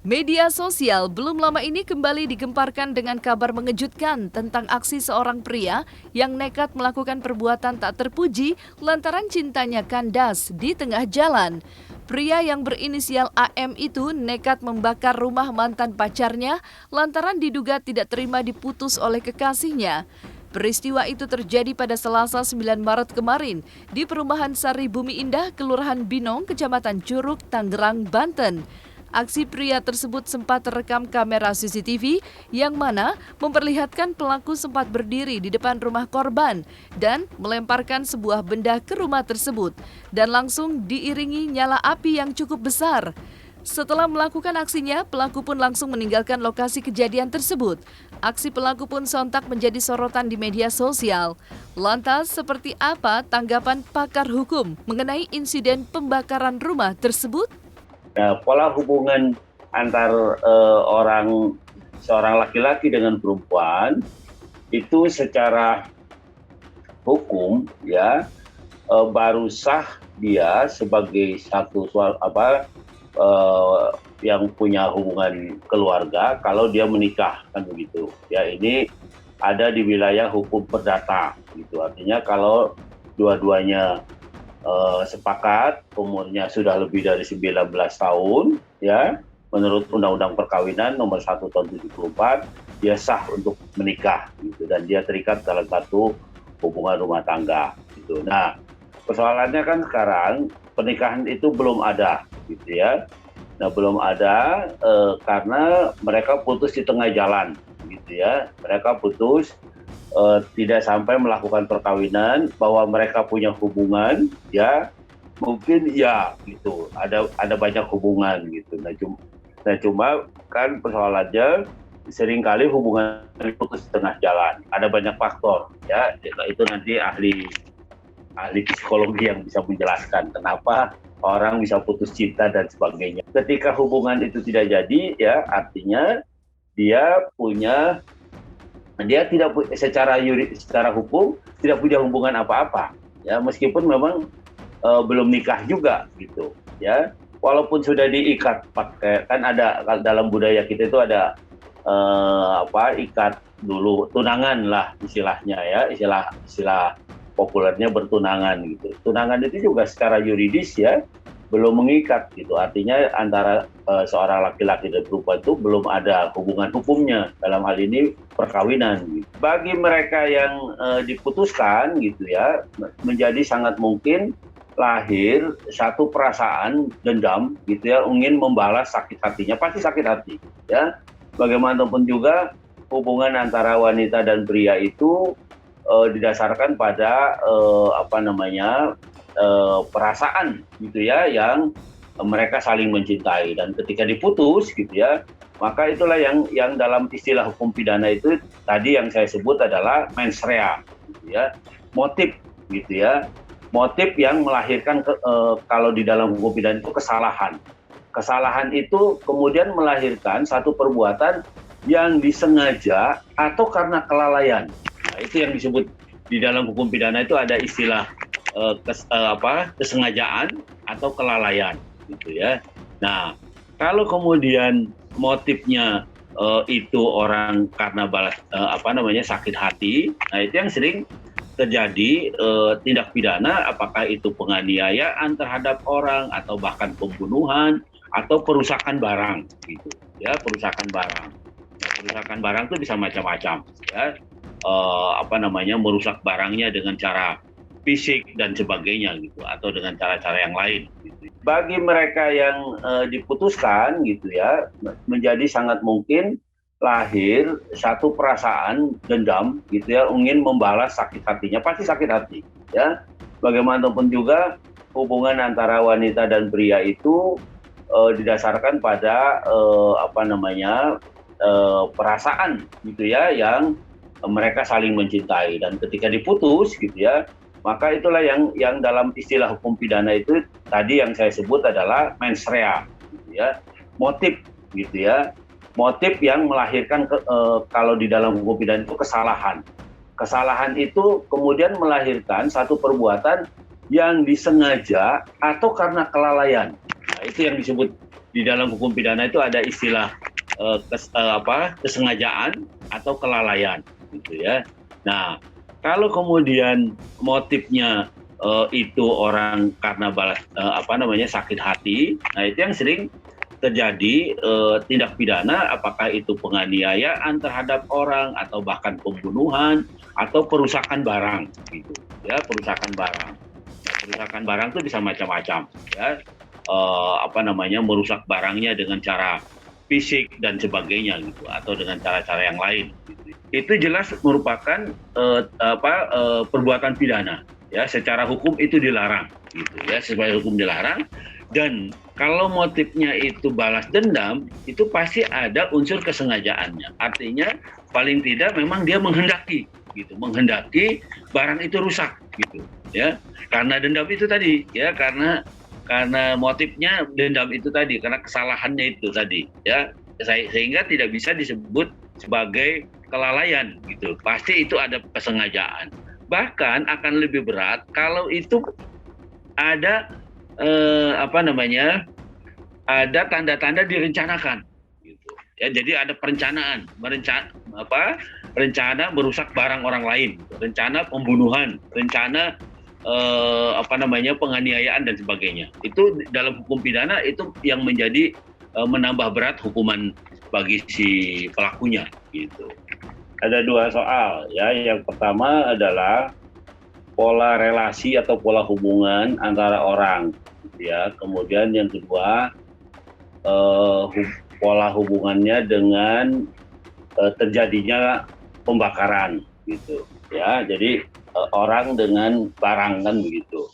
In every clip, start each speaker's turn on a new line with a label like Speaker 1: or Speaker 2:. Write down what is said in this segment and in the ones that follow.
Speaker 1: Media sosial belum lama ini kembali digemparkan dengan kabar mengejutkan tentang aksi seorang pria yang nekat melakukan perbuatan tak terpuji lantaran cintanya kandas di tengah jalan. Pria yang berinisial AM itu nekat membakar rumah mantan pacarnya lantaran diduga tidak terima diputus oleh kekasihnya. Peristiwa itu terjadi pada Selasa 9 Maret kemarin di perumahan Sari Bumi Indah, Kelurahan Binong, Kecamatan Curug, Tangerang, Banten. Aksi pria tersebut sempat terekam kamera CCTV yang mana memperlihatkan pelaku sempat berdiri di depan rumah korban dan melemparkan sebuah benda ke rumah tersebut dan langsung diiringi nyala api yang cukup besar. Setelah melakukan aksinya, pelaku pun langsung meninggalkan lokasi kejadian tersebut. Aksi pelaku pun sontak menjadi sorotan di media sosial. Lantas, seperti apa tanggapan pakar hukum mengenai insiden pembakaran rumah tersebut?
Speaker 2: Nah, pola hubungan antar seorang laki-laki dengan perempuan itu secara hukum ya baru sah dia sebagai satu yang punya hubungan keluarga kalau dia menikah, kan begitu ya. Ini ada di wilayah hukum perdata gitu, artinya kalau dua-duanya sepakat, umurnya sudah lebih dari 19 tahun, ya, menurut Undang-Undang Perkawinan nomor 1 tahun 74, dia sah untuk menikah, gitu, dan dia terikat dalam satu hubungan rumah tangga, gitu. Nah, persoalannya kan sekarang pernikahan itu belum ada, gitu ya. Nah, belum ada karena mereka putus di tengah jalan, gitu ya. Mereka putus. Tidak sampai melakukan perkawinan, bahwa mereka punya hubungan, ya mungkin ya gitu, ada banyak hubungan gitu. Nah cuma kan persoalannya seringkali hubungan putus di tengah jalan, ada banyak faktor ya, itu nanti ahli psikologi yang bisa menjelaskan kenapa orang bisa putus cinta dan sebagainya. Ketika hubungan itu tidak jadi, ya artinya dia tidak secara hukum tidak punya hubungan apa-apa ya, meskipun memang belum nikah juga gitu ya, walaupun sudah diikat pakai, kan ada dalam budaya kita itu ada ikat dulu, tunangan lah istilahnya ya, istilah populernya bertunangan gitu. Tunangan itu juga secara yuridis ya belum mengikat gitu, artinya antara seorang laki-laki dan perempuan itu belum ada hubungan hukumnya, dalam hal ini perkawinan gitu. Bagi mereka yang diputuskan gitu ya, menjadi sangat mungkin lahir satu perasaan dendam gitu ya, ingin membalas sakit hatinya, pasti sakit hati ya. Bagaimanapun juga hubungan antara wanita dan pria itu didasarkan pada perasaan gitu ya, yang mereka saling mencintai, dan ketika diputus gitu ya, maka itulah yang dalam istilah hukum pidana itu tadi yang saya sebut adalah mens rea gitu ya, motif gitu ya, motif yang melahirkan kalau di dalam hukum pidana itu kesalahan itu kemudian melahirkan satu perbuatan yang disengaja atau karena kelalaian. Nah, itu yang disebut di dalam hukum pidana itu ada istilah kesengajaan atau kelalaian gitu ya. Nah, kalau kemudian motifnya itu orang karena balas sakit hati, nah itu yang sering terjadi tindak pidana, apakah itu penganiayaan terhadap orang atau bahkan pembunuhan atau perusakan barang gitu ya, perusakan barang. Nah, perusakan barang itu bisa macam-macam ya, merusak barangnya dengan cara fisik dan sebagainya gitu, atau dengan cara-cara yang lain gitu. Bagi mereka yang diputuskan gitu ya, menjadi sangat mungkin lahir satu perasaan dendam gitu ya, ingin membalas sakit hatinya, pasti sakit hati ya. Bagaimanapun juga hubungan antara wanita dan pria itu didasarkan pada perasaan gitu ya, yang mereka saling mencintai, dan ketika diputus gitu ya, maka itulah yang dalam istilah hukum pidana itu tadi yang saya sebut adalah mens rea gitu ya, motif gitu ya, motif yang melahirkan kalau di dalam hukum pidana itu kesalahan kesalahan itu kemudian melahirkan satu perbuatan yang disengaja atau karena kelalaian. Nah, itu yang disebut di dalam hukum pidana itu ada istilah kesengajaan atau kelalaian, gitu ya. Nah, kalau kemudian motifnya itu orang karena sakit hati, nah itu yang sering terjadi tindak pidana, apakah itu penganiayaan terhadap orang atau bahkan pembunuhan atau perusakan barang, gitu ya, perusakan barang. Nah, perusakan barang itu bisa macam-macam, ya, merusak barangnya dengan cara fisik dan sebagainya, gitu, atau dengan cara-cara yang lain. Gitu. Itu jelas merupakan perbuatan pidana, ya, secara hukum itu dilarang, gitu ya, sesuai hukum dilarang. Dan kalau motifnya itu balas dendam, itu pasti ada unsur kesengajaannya. Artinya paling tidak memang dia menghendaki, gitu, menghendaki barang itu rusak, gitu, ya. Karena dendam itu tadi, ya, karena motifnya dendam itu tadi, karena kesalahannya itu tadi, ya, sehingga tidak bisa disebut sebagai kelalaian, gitu. Pasti itu ada kesengajaan. Bahkan akan lebih berat kalau itu ada ada tanda-tanda direncanakan, gitu. Ya, jadi ada perencanaan, rencana merusak barang orang lain, rencana pembunuhan, rencana penganiayaan dan sebagainya. Itu dalam hukum pidana itu yang menjadi menambah berat hukuman bagi si pelakunya, gitu. Ada dua soal, ya. Yang pertama adalah pola relasi atau pola hubungan antara orang, ya. Kemudian yang kedua pola hubungannya dengan terjadinya pembakaran, gitu ya. Jadi orang dengan barang, kan begitu.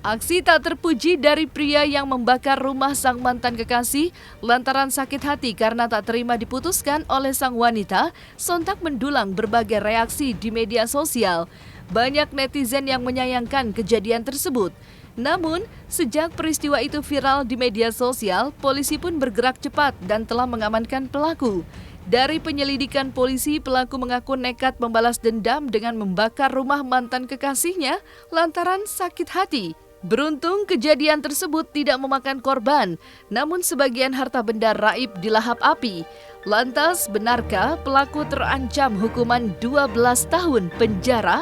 Speaker 1: Aksi tak terpuji dari pria yang membakar rumah sang mantan kekasih lantaran sakit hati karena tak terima diputuskan oleh sang wanita sontak mendulang berbagai reaksi di media sosial. Banyak netizen yang menyayangkan kejadian tersebut. Namun, sejak peristiwa itu viral di media sosial, polisi pun bergerak cepat dan telah mengamankan pelaku. Dari penyelidikan polisi, pelaku mengaku nekat membalas dendam dengan membakar rumah mantan kekasihnya lantaran sakit hati. Beruntung kejadian tersebut tidak memakan korban, namun sebagian harta benda raib dilahap api. Lantas, benarkah pelaku terancam hukuman 12 tahun penjara?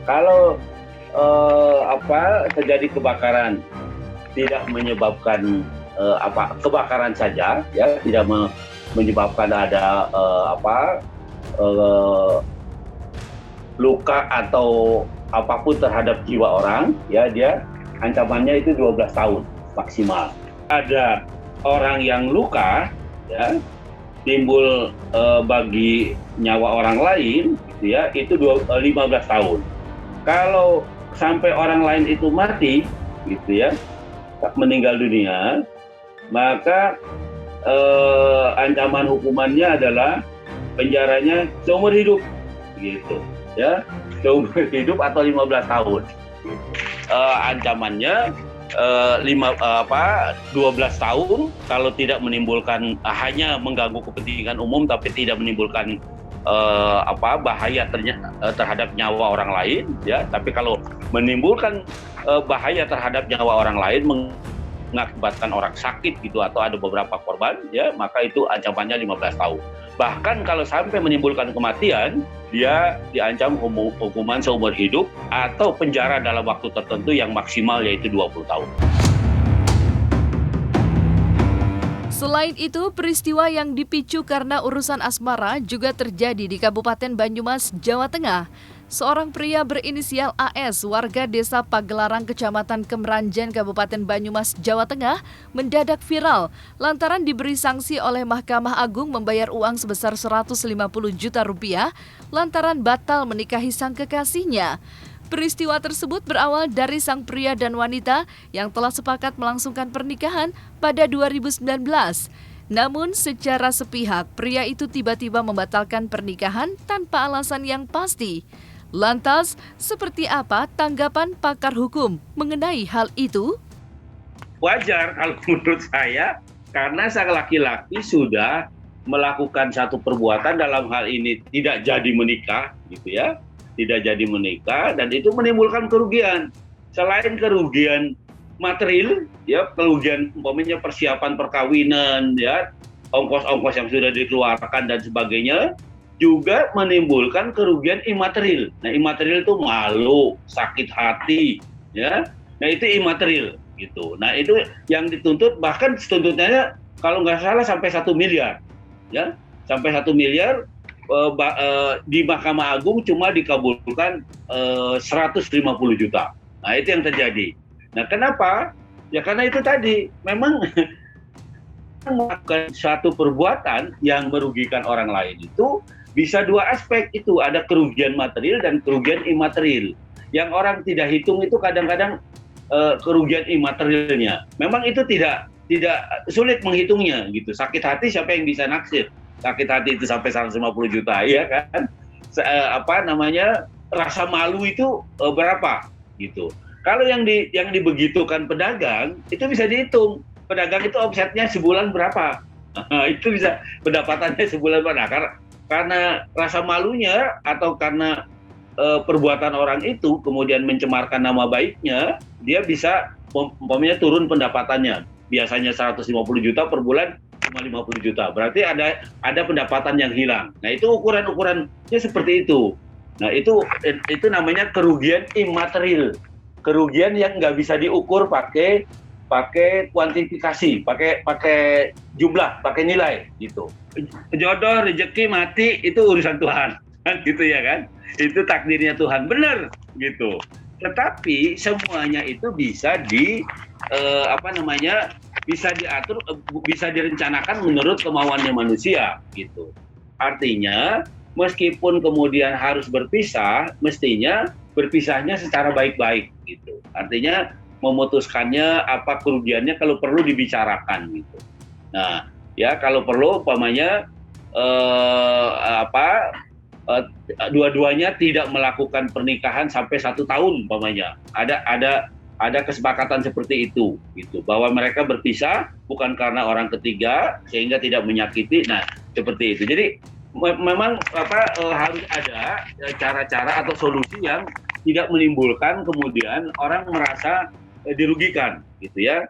Speaker 2: Kalau terjadi kebakaran tidak menyebabkan kebakaran saja, ya, tidak menyebabkan ada luka atau apapun terhadap jiwa orang, ya, dia ancamannya itu 12 tahun maksimal. Ada orang yang luka, ya, timbul bagi nyawa orang lain, gitu ya, itu 15 tahun. Kalau sampai orang lain itu mati, gitu ya, meninggal dunia, maka ancaman hukumannya adalah penjaranya seumur hidup, gitu ya, seumur hidup atau 15 tahun. Ancamannya 12 tahun kalau tidak menimbulkan, hanya mengganggu kepentingan umum tapi tidak menimbulkan bahaya terhadap nyawa orang lain, ya. Tapi kalau menimbulkan bahaya terhadap nyawa orang lain, mengakibatkan orang sakit, gitu, atau ada beberapa korban, ya, maka itu ancamannya 15 tahun. Bahkan kalau sampai menimbulkan kematian, dia diancam hukuman seumur hidup atau penjara dalam waktu tertentu yang maksimal yaitu 20 tahun.
Speaker 1: Selain itu, peristiwa yang dipicu karena urusan asmara juga terjadi di Kabupaten Banyumas, Jawa Tengah. Seorang pria berinisial AS, warga desa Pagelarang, Kecamatan Kemeranjen, Kabupaten Banyumas, Jawa Tengah, mendadak viral lantaran diberi sanksi oleh Mahkamah Agung membayar uang sebesar 150 juta rupiah lantaran batal menikahi sang kekasihnya. Peristiwa tersebut berawal dari sang pria dan wanita yang telah sepakat melangsungkan pernikahan pada 2019. Namun secara sepihak, pria itu tiba-tiba membatalkan pernikahan tanpa alasan yang pasti. Lantas, seperti apa tanggapan pakar hukum mengenai hal itu?
Speaker 2: Wajar kalau menurut saya, karena sang laki-laki sudah melakukan satu perbuatan, dalam hal ini tidak jadi menikah gitu ya, tidak jadi menikah, dan itu menimbulkan kerugian. Selain kerugian material ya, kerugian umpamanya persiapan perkawinan ya, ongkos-ongkos yang sudah dikeluarkan dan sebagainya, juga menimbulkan kerugian imaterial. Nah, imaterial itu malu, sakit hati, ya. Nah, itu imaterial gitu. Nah, itu yang dituntut, bahkan tuntutannya kalau nggak salah sampai 1 miliar, ya, sampai 1 miliar. Di Mahkamah Agung cuma dikabulkan 150 juta. Nah, itu yang terjadi. Nah, kenapa? Ya karena itu tadi, memang melakukan suatu perbuatan yang merugikan orang lain itu bisa dua aspek, itu ada kerugian material dan kerugian imaterial. Yang orang tidak hitung itu kadang-kadang kerugian imaterialnya. Memang itu tidak sulit menghitungnya gitu. Sakit hati siapa yang bisa naksir? Sakit hati itu sampai 150 juta, ya kan? Rasa malu itu berapa gitu. Kalau yang dibegitukan pedagang itu bisa dihitung. Pedagang itu omsetnya sebulan berapa? Itu bisa pendapatannya sebulan berapa? Karena rasa malunya atau karena perbuatan orang itu kemudian mencemarkan nama baiknya, dia bisa umpamanya turun pendapatannya. Biasanya 150 juta per bulan cuma 50 juta. Berarti ada pendapatan yang hilang. Nah, itu ukuran-ukurannya seperti itu. Nah, itu namanya kerugian imaterial. Kerugian yang nggak bisa diukur pakai kuantifikasi, pakai jumlah, pakai nilai gitu. Jodoh, rezeki, mati itu urusan Tuhan, kan gitu ya kan? Itu takdirnya Tuhan, benar gitu. Tetapi semuanya itu bisa bisa diatur, bisa direncanakan menurut kemauannya manusia gitu. Artinya meskipun kemudian harus berpisah, mestinya berpisahnya secara baik-baik gitu. Artinya memutuskannya apa kerugiannya kalau perlu dibicarakan gitu. Nah, ya kalau perlu umpamanya dua-duanya tidak melakukan pernikahan sampai 1 tahun umpamanya. Ada kesepakatan seperti itu gitu, bahwa mereka berpisah bukan karena orang ketiga sehingga tidak menyakiti. Nah, seperti itu. Jadi memang harus ada cara-cara atau solusi yang tidak menimbulkan kemudian orang merasa dirugikan gitu ya.